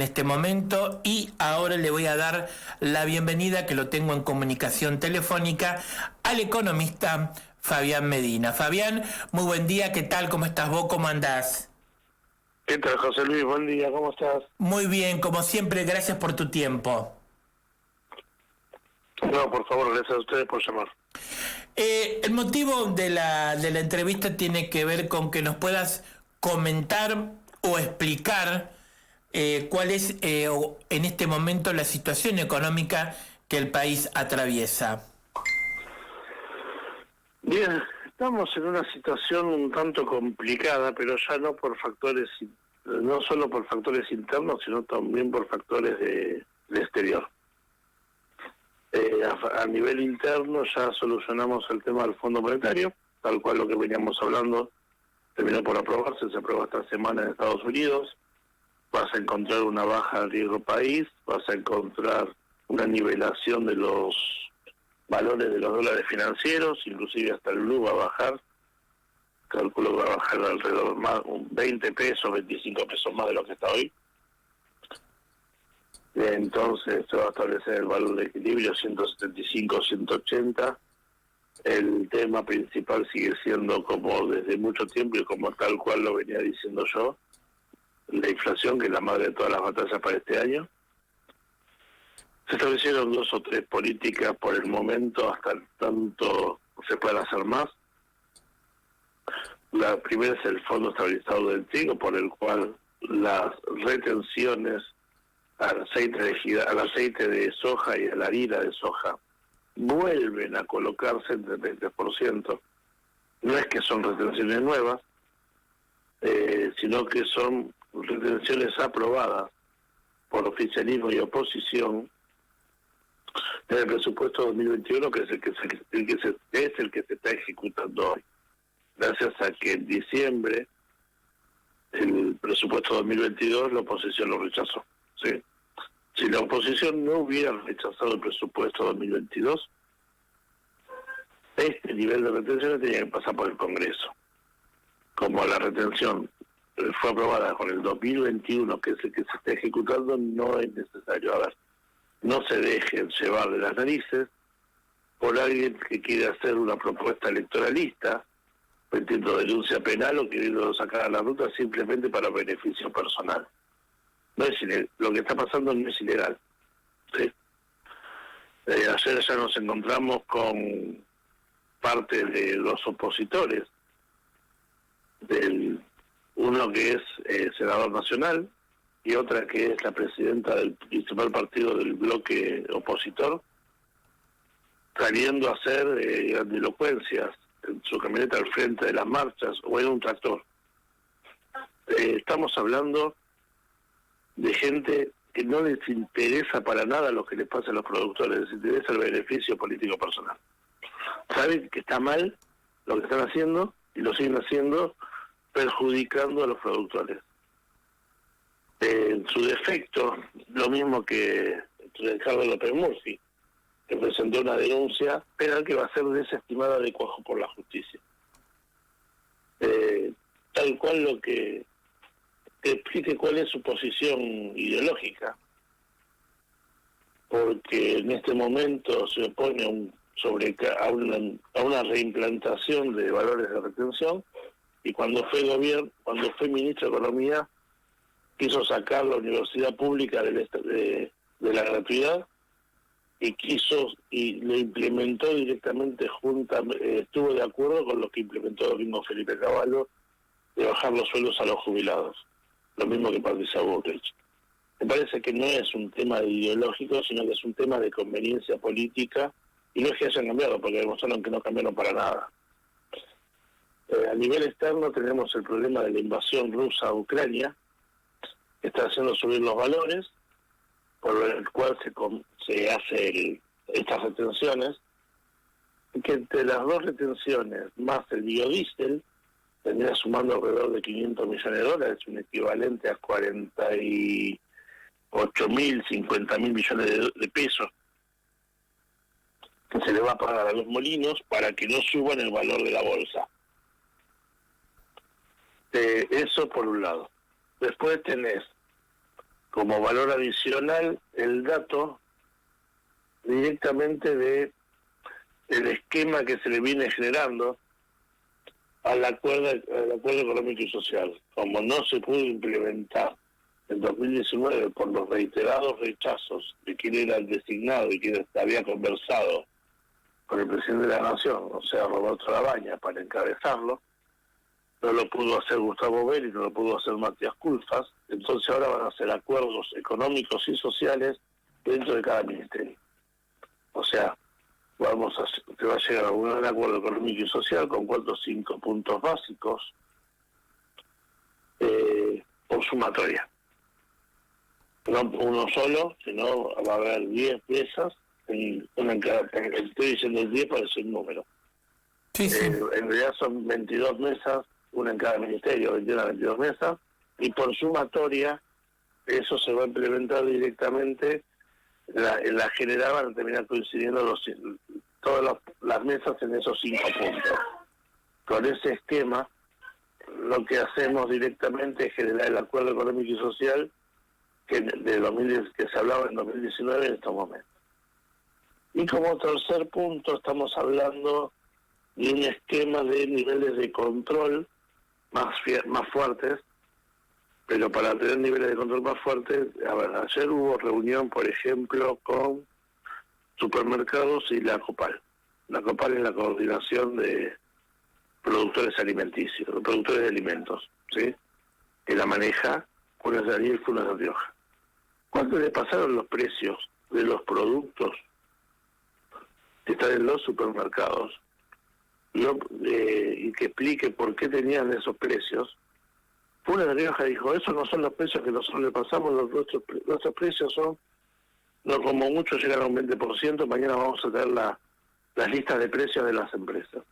este momento y ahora le voy a dar la bienvenida, que lo tengo en comunicación telefónica, al economista Fabián Medina. Fabián, muy buen día, ¿qué tal? ¿Cómo estás vos? ¿Cómo andás? ¿Qué tal, José Luis? Buen día, ¿cómo estás? Muy bien, como siempre, gracias por tu tiempo. No, por favor, gracias a ustedes por llamar. El motivo de la entrevista tiene que ver con que nos puedas comentar o explicar cuál es en este momento la situación económica que el país atraviesa. Bien, estamos en una situación un tanto complicada, pero ya no solo por factores internos, sino también por factores de exterior. A nivel interno ya solucionamos el tema del Fondo Monetario, tal cual lo que veníamos hablando terminó por aprobarse, se aprobó esta semana en Estados Unidos. Vas a encontrar una baja de riesgo país, vas a encontrar una nivelación de los valores de los dólares financieros, inclusive hasta el blue va a bajar. Calculo que va a bajar alrededor más, 20 pesos, 25 pesos más de lo que está hoy. Entonces se va a establecer el valor de equilibrio 175, 180. El tema principal sigue siendo, como desde mucho tiempo y como tal cual lo venía diciendo yo, la inflación, que es la madre de todas las batallas para este año. Se establecieron 2 o 3 políticas por el momento, hasta tanto se puedan hacer más. La primera es el Fondo Estabilizador del Trigo, por el cual las retenciones al aceite de soja y a la harina de soja vuelven a colocarse entre el 20%. No es que son retenciones nuevas, sino que son retenciones aprobadas por oficialismo y oposición en el presupuesto 2021, que es el que se está ejecutando hoy. Gracias a que en diciembre el presupuesto 2022 la oposición lo rechazó. ¿Sí? Si la oposición no hubiera rechazado el presupuesto 2022, este nivel de retenciones tenía que pasar por el Congreso. Como la retención fue aprobada con el 2021, que es el que se está ejecutando, no es necesario. A ver, no se dejen llevar de las narices por alguien que quiere hacer una propuesta electoralista, metiendo denuncia penal o queriendo sacar a la ruta simplemente para beneficio personal. No es ilegal. Lo que está pasando no es ilegal. ¿Sí? Ayer ya nos encontramos con parte de los opositores, uno que es senador nacional y otra que es la presidenta del principal partido del bloque opositor, saliendo a hacer grandilocuencias en su camioneta al frente de las marchas o en un tractor. Estamos hablando de gente que no les interesa para nada lo que les pasa a los productores, les interesa el beneficio político personal. Saben que está mal lo que están haciendo y lo siguen haciendo, perjudicando a los productores. En su defecto, lo mismo que Ricardo López Murphy, que presentó una denuncia penal que va a ser desestimada de cuajo por la justicia. Tal cual lo que explique cuál es su posición ideológica, porque en este momento se opone a una reimplantación de valores de retención, y cuando fue ministro de Economía quiso sacar la universidad pública de la gratuidad y lo implementó directamente estuvo de acuerdo con lo que implementó el mismo Felipe Caballo, de bajar los sueldos a los jubilados, lo mismo que Patricia Bullrich. Me parece que no es un tema ideológico, sino que es un tema de conveniencia política, y no es que hayan cambiado, porque demostraron que no cambiaron para nada. A nivel externo tenemos el problema de la invasión rusa a Ucrania, que está haciendo subir los valores, por el cual se hace estas retenciones, y que entre las 2 retenciones más el biodiesel tendría sumando alrededor de 500 millones de dólares, un equivalente a 48.000, 50.000 millones de pesos, que se le va a pagar a los molinos para que no suban el valor de la bolsa. Eso por un lado. Después tenés como valor adicional el dato directamente de el esquema que se le viene generando al acuerdo económico y social. Como no se pudo implementar en 2019 por los reiterados rechazos de quien era el designado y quien había conversado con el presidente de la Nación, o sea, Roberto Labaña, para encabezarlo, no lo pudo hacer Gustavo Bell y no lo pudo hacer Matías Culfas, entonces ahora van a hacer acuerdos económicos y sociales dentro de cada ministerio. O sea, se va a llegar a un gran acuerdo económico y social con 4 o 5 puntos básicos por sumatoria. No uno solo, sino va a haber 10 mesas, estoy diciendo 10 para decir un número. Sí, sí. En realidad son 22 mesas, una en cada ministerio, 22 mesas, y por sumatoria eso se va a implementar directamente. En la general van a terminar coincidiendo todas las mesas en esos 5 puntos. Con ese esquema, lo que hacemos directamente es generar el acuerdo económico y social que se hablaba en 2019 en estos momentos. Y como tercer punto estamos hablando de un esquema de niveles de control más fuertes, pero para tener niveles de control más fuertes, ayer hubo reunión, por ejemplo, con supermercados y la COPAL. La COPAL es la coordinación de productores alimenticios, productores de alimentos, ¿sí? Que la maneja Funes de Ariel y Funes de Rioja. ¿Cuánto le pasaron los precios de los productos que están en los supermercados? Y que explique por qué tenían esos precios. Funes de Rioja dijo, esos no son los precios que nosotros le pasamos, nuestros precios son, no como mucho llegan a un 20%, mañana vamos a tener las listas de precios de las empresas.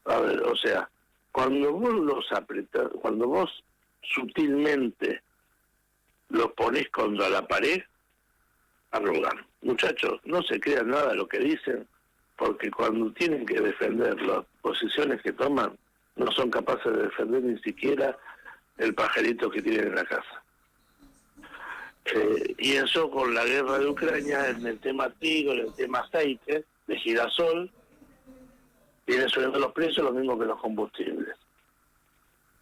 A ver, o sea, cuando vos los apretás, cuando vos sutilmente los ponés contra la pared, arrugan. Muchachos, no se crean nada de lo que dicen, porque cuando tienen que defender las posiciones que toman, no son capaces de defender ni siquiera el pajarito que tienen en la casa. Y eso con la guerra de Ucrania, en el tema trigo, en el tema aceite, de girasol, vienen subiendo los precios lo mismo que los combustibles.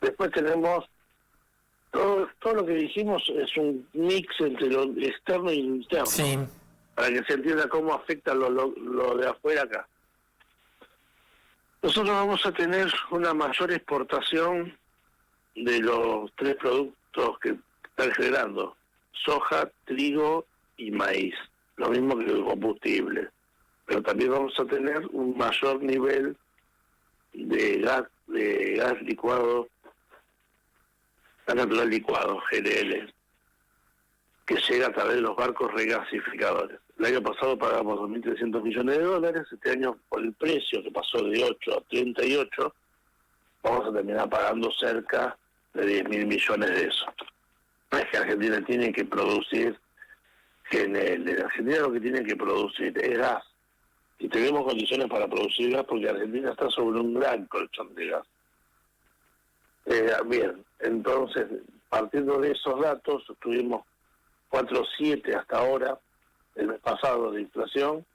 Después tenemos, todo lo que dijimos es un mix entre lo externo y lo interno, Sí. Para que se entienda cómo afecta lo de afuera acá. Nosotros vamos a tener una mayor exportación de los 3 productos que están generando: soja, trigo y maíz, lo mismo que el combustible. Pero también vamos a tener un mayor nivel de gas licuado, gas natural licuado, GNL, que llega a través de los barcos regasificadores. El año pasado pagamos 2.300 millones de dólares, este año por el precio que pasó de 8 a 38, vamos a terminar pagando cerca de 10.000 millones de eso. No es que Argentina tiene que producir GNL, Argentina lo que tiene que producir es gas. Y tenemos condiciones para producir gas porque Argentina está sobre un gran colchón de gas. Bien, entonces, partiendo de esos datos, tuvimos 4,7 hasta ahora, el mes pasado, de inflación,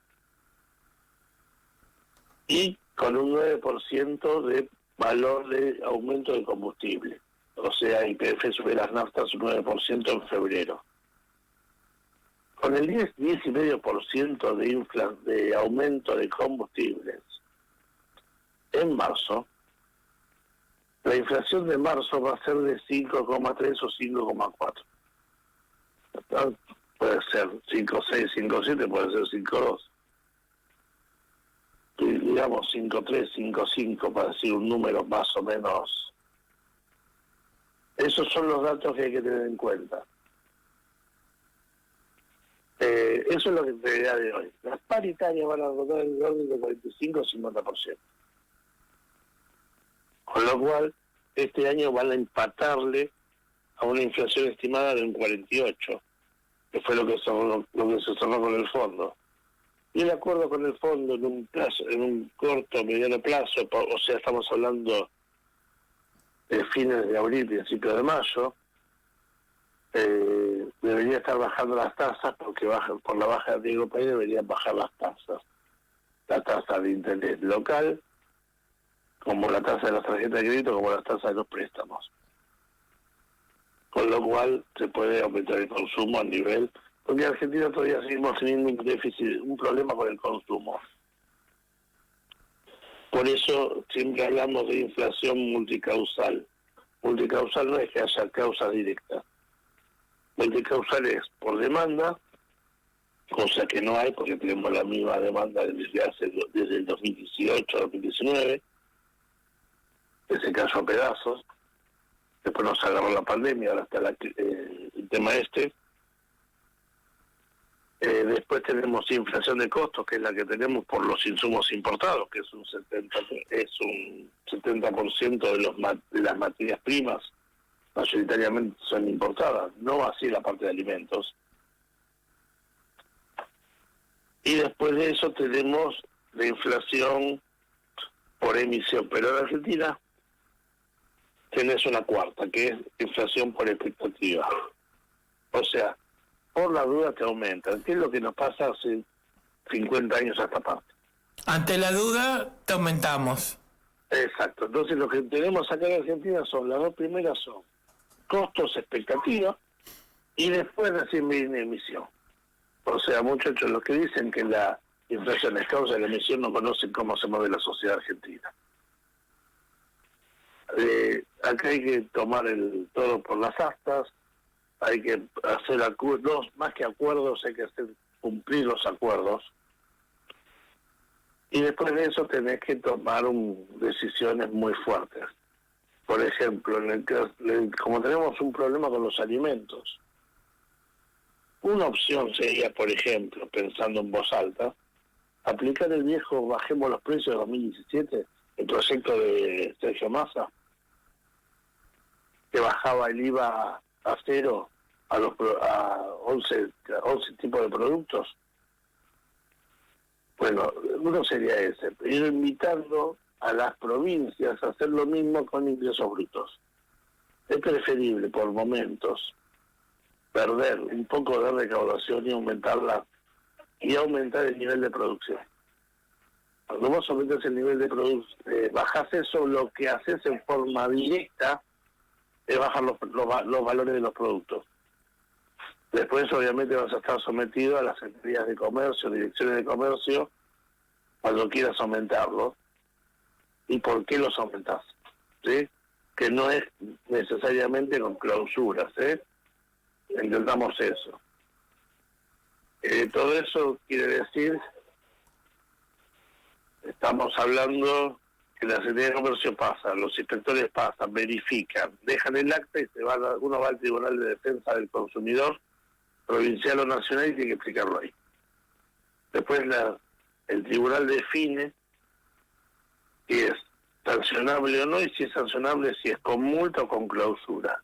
y con un 9% de valor de aumento de combustible. O sea, YPF sube las naftas un 9% en febrero. Con el 10,5% de aumento de combustibles en marzo, la inflación de marzo va a ser de 5,3 o 5,4. Puede ser 5,6, 5,7, puede ser 5,2. Y digamos 5,3, 5,5 para decir un número más o menos. Esos son los datos que hay que tener en cuenta. Eso es lo que te dirá de hoy. Las paritarias van a rodar en el orden de 45 o 50%. Con lo cual, este año van a empatarle a una inflación estimada de un 48, que fue lo que se cerró con el fondo. Y el acuerdo con el fondo en un corto, mediano plazo, o sea, estamos hablando de fines de abril, principios de mayo, debería estar bajando las tasas porque por la baja de Diego País deberían bajar las tasas. La tasa de interés local, como la tasa de las tarjetas de crédito, como la tasa de los préstamos. Con lo cual se puede aumentar el consumo a nivel... Porque en Argentina todavía seguimos teniendo un déficit, un problema con el consumo. Por eso siempre hablamos de inflación multicausal. Multicausal no es que haya causas directas. Multicausal es por demanda, cosa que no hay porque tenemos la misma demanda desde el 2018 2019, ese caso a pedazos. Después nos agarró la pandemia, ahora está el tema este. Después tenemos inflación de costos, que es la que tenemos por los insumos importados, que es un 70% de las materias primas, mayoritariamente son importadas, no así la parte de alimentos. Y después de eso tenemos la inflación por emisión, pero en Argentina tenés una cuarta, que es inflación por expectativa. O sea, por la duda te aumentan, que es lo que nos pasa hace 50 años a esta parte. Ante la duda, te aumentamos. Exacto. Entonces lo que tenemos acá en Argentina son, las dos primeras son costos, expectativa, y después recién viene emisión. O sea, muchachos, los que dicen que la inflación es causa de la emisión no conocen cómo se mueve la sociedad argentina. Acá hay que tomar el toro por las astas, hay que hacer acuerdos, más que acuerdos, hay que hacer cumplir los acuerdos. Y después de eso tenés que tomar decisiones muy fuertes. Por ejemplo, como tenemos un problema con los alimentos, una opción sería, por ejemplo, pensando en voz alta, aplicar el viejo bajemos los precios de 2017, el proyecto de Sergio Massa, que bajaba el IVA a cero a 11 tipos de productos. Bueno, uno sería ese, ir invitando a las provincias a hacer lo mismo con ingresos brutos. Es preferible por momentos perder un poco de recaudación y aumentarla y aumentar el nivel de producción. Cuando vos aumentas el nivel de producción, bajás eso, lo que haces en forma directa es bajar los valores de los productos. Después obviamente vas a estar sometido a las secretarías de comercio, direcciones de comercio, cuando quieras aumentarlos. ¿Y por qué los aumentás? ¿Sí? Que no es necesariamente con clausuras, Intentamos eso. Todo eso quiere decir, estamos hablando que la Secretaría de Comercio pasa, los inspectores pasan, verifican, dejan el acta y uno va al Tribunal de Defensa del Consumidor, provincial o nacional, y tiene que explicarlo ahí. Después el tribunal define si es sancionable o no, y si es sancionable, si es con multa o con clausura.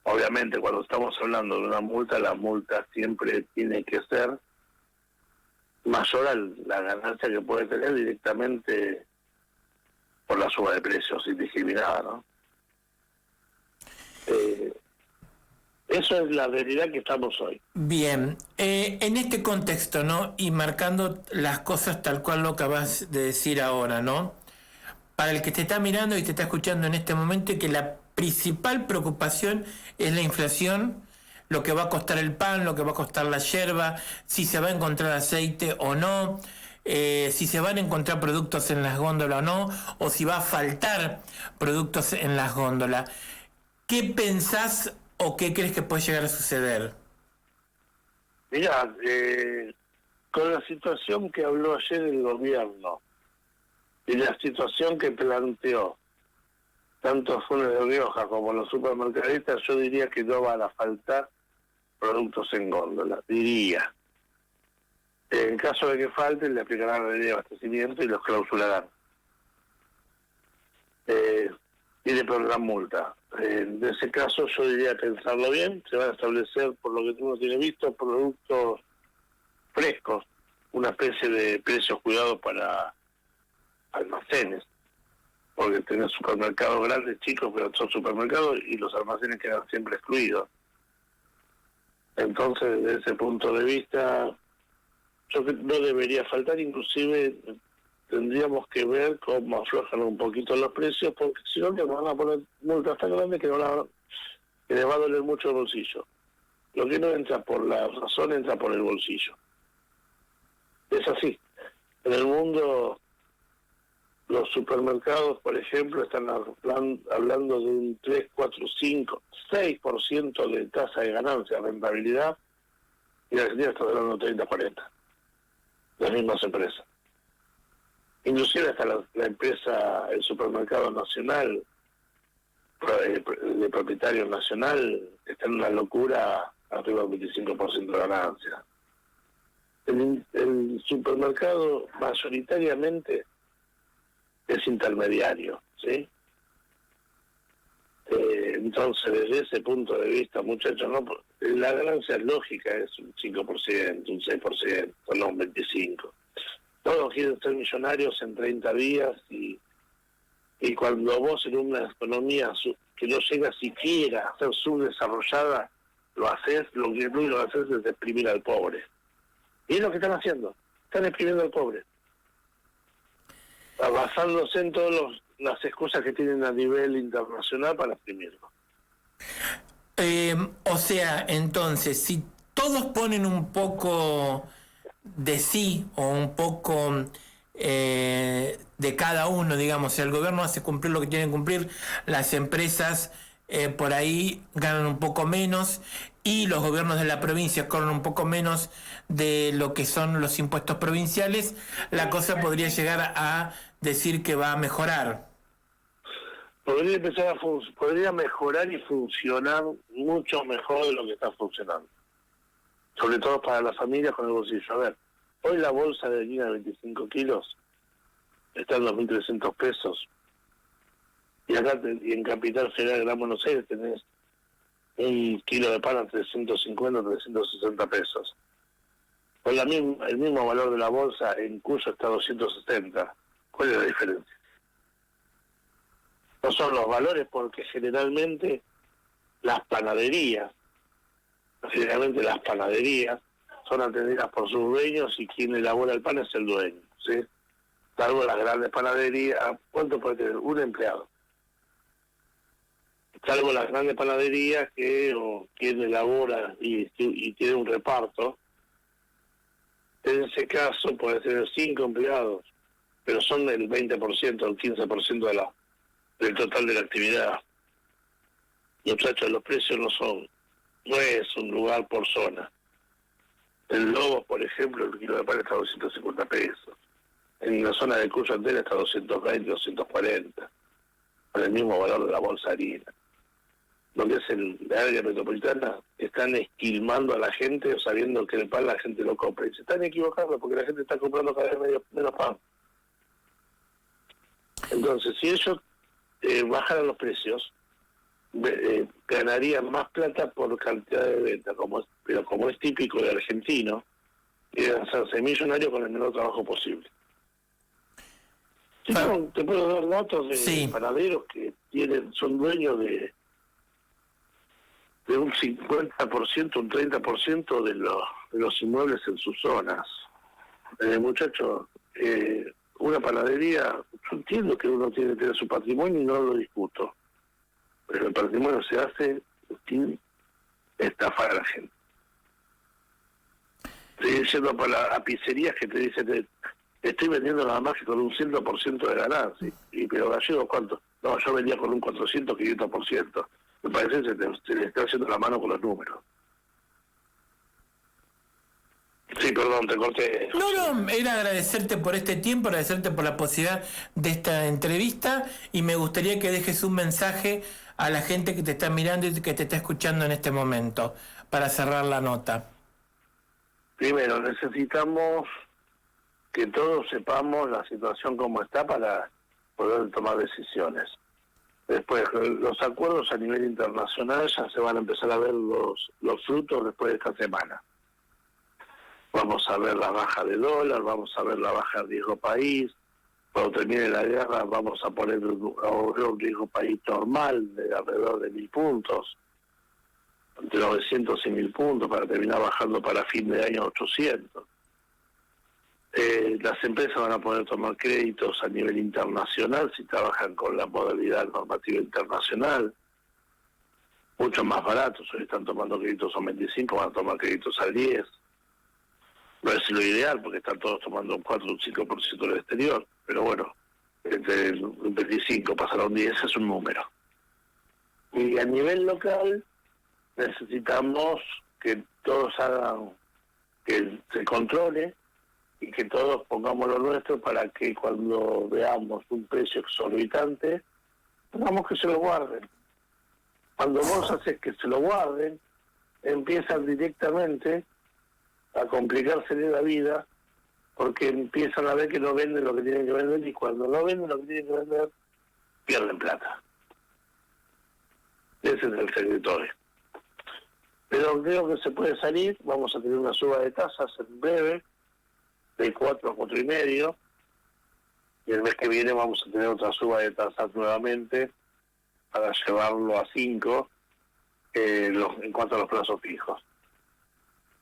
Obviamente, cuando estamos hablando de una multa, la multa siempre tiene que ser mayor a la ganancia que puede tener directamente por la suba de precios indiscriminada, ¿no? Eso es la realidad que estamos hoy. Bien, en este contexto, ¿no? Y marcando las cosas tal cual lo acabas de decir ahora, ¿no? Para el que te está mirando y te está escuchando en este momento, y que la principal preocupación es la inflación, lo que va a costar el pan, lo que va a costar la yerba, si se va a encontrar aceite o no, si se van a encontrar productos en las góndolas o no, o si va a faltar productos en las góndolas. ¿Qué pensás o qué crees que puede llegar a suceder? Mirá, con la situación que habló ayer el gobierno y la situación que planteó tanto Funes de Rioja como los supermercadistas, yo diría que no van a faltar productos en góndola, diría. En caso de que falten, le aplicarán la ley de abastecimiento y los clausurarán. Y le pondrán multa. En ese caso, yo diría pensarlo bien, se van a establecer, por lo que uno tiene visto, productos frescos, una especie de precios cuidados para almacenes, porque tenés supermercados grandes, chicos, pero son supermercados y los almacenes quedan siempre excluidos. Entonces, desde ese punto de vista, yo creo que no debería faltar, inclusive tendríamos que ver cómo aflojan un poquito los precios, porque si no, que nos van a poner multas tan grandes que les va a doler mucho el bolsillo. Lo que no entra por la razón, entra por el bolsillo. Es así. En el mundo, los supermercados, por ejemplo, están hablando de un 3, 4, 5, 6% de tasa de ganancia, rentabilidad, y la Argentina está hablando de 30, 40. Las mismas empresas. Inclusive hasta la empresa, el supermercado nacional, de propietario nacional, está en una locura arriba del 25% de ganancia. El supermercado mayoritariamente es intermediario, ¿sí? Entonces, desde ese punto de vista, muchachos, no, la ganancia lógica es un 5%, un 6%, no un 25%. Todos quieren ser millonarios en 30 días y cuando vos en una economía que no llega siquiera a ser subdesarrollada, lo haces, lo que no lo haces es exprimir al pobre. Y es lo que están haciendo, están exprimiendo al pobre. Basándose en todas las excusas que tienen a nivel internacional para exprimirlo. O sea, entonces, si todos ponen un poco de sí o un poco de cada uno, digamos, si el gobierno hace cumplir lo que tienen que cumplir, las empresas por ahí ganan un poco menos y los gobiernos de la provincia cobran un poco menos de lo que son los impuestos provinciales, la cosa podría llegar a decir que va a mejorar. Podría empezar podría mejorar y funcionar mucho mejor de lo que está funcionando. Sobre todo para las familias con el bolsillo. A ver, hoy la bolsa de harina de 25 kilos está en 2.300 pesos. Y acá y en Capital Federal, Gran Buenos Aires, tenés un kilo de pan a 350, 360 pesos. Con el mismo valor de la bolsa en Cuyo está 270. ¿Cuál es la diferencia? No son los valores, porque generalmente las panaderías son atendidas por sus dueños y quien elabora el pan es el dueño, ¿sí? Salvo las grandes panaderías, ¿cuánto puede tener? Un empleado. Salvo las grandes panaderías o quien elabora y tiene un reparto. En ese caso puede tener 5 empleados, pero son el 20%, el 15% del total de la actividad. Muchachos, los precios no es un lugar por zona. En Lobos, por ejemplo, el kilo de pan está a 250 pesos. En la zona de Cuyo entera está a 220, 240. Con el mismo valor de la bolsa harina. Lo que es la área metropolitana, están esquilmando a la gente sabiendo que el pan la gente lo compra. Y se están equivocando porque la gente está comprando cada vez menos pan. Entonces, si ellos bajaran los precios, ganarían más plata por cantidad de venta, pero como es típico del argentino, quieren hacerse millonarios con el menor trabajo posible. Te puedo dar datos de panaderos que son dueños de un 50%, un 30% de los inmuebles en sus zonas. Muchachos, una panadería, yo entiendo que uno tiene que tener su patrimonio y no lo discuto, pero el patrimonio se hace sin estafar a la gente. Estoy yendo a pizzerías que te dicen, estoy vendiendo nada más que con un 100% de ganancia. Pero Gallego, ¿cuánto? No, yo vendía con un 400, 500%. Me parece que se le está haciendo la mano con los números. Sí, perdón, te corté. No, era agradecerte por este tiempo, agradecerte por la posibilidad de esta entrevista y me gustaría que dejes un mensaje a la gente que te está mirando y que te está escuchando en este momento para cerrar la nota. Primero, necesitamos que todos sepamos la situación como está para poder tomar decisiones. Después, los acuerdos a nivel internacional ya se van a empezar a ver los frutos después de esta semana. Vamos a ver la baja de dólar, vamos a ver la baja de riesgo país. Cuando termine la guerra vamos a poner un riesgo país normal de alrededor de 1.000 puntos. entre 900 y 1000 puntos para terminar bajando para fin de año 800. Las empresas van a poder tomar créditos a nivel internacional si trabajan con la modalidad normativa internacional, mucho más baratos. Hoy están tomando créditos a 25, van a tomar créditos al 10. No es lo ideal porque están todos tomando un 4 o un 5% del exterior, pero bueno, entre el 25 pasar a un 10 es un número. Y a nivel local necesitamos que todos hagan, que se controle y que todos pongamos lo nuestro para que cuando veamos un precio exorbitante, hagamos que se lo guarden. Cuando vos haces que se lo guarden, empiezan directamente a complicarse la vida, porque empiezan a ver que no venden lo que tienen que vender, y cuando no venden lo que tienen que vender, pierden plata. Ese es el secreto hoy. Pero creo que se puede salir. Vamos a tener una suba de tasas en breve, de 4 a 4,5, y el mes que viene vamos a tener otra suba de tasas nuevamente para llevarlo a 5 en cuanto a los plazos fijos.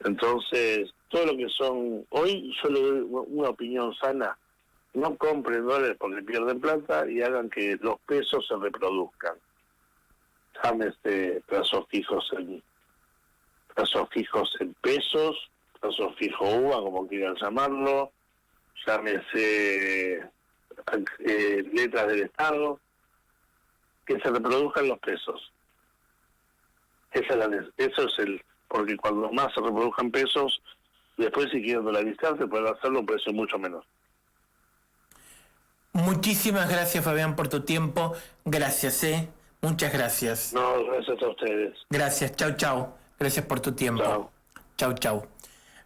Entonces, todo lo que son... Hoy yo le doy una opinión sana: no compren dólares porque pierden plata y hagan que los pesos se reproduzcan. Llámese plazos fijos en pesos, plazos fijo UVA, como quieran llamarlo, llámese letras del Estado, que se reproduzcan los pesos. Eso es porque cuando más se reproduzcan pesos, después si quieren dolarizar se pueden hacerlo a un precio mucho menor. Muchísimas gracias, Fabián, por tu tiempo. Gracias, muchas gracias. No, gracias a ustedes. Gracias, chau. Gracias por tu tiempo. Chau.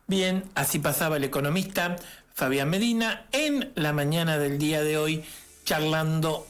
Bien, así pasaba el economista Fabián Medina en la mañana del día de hoy, charlando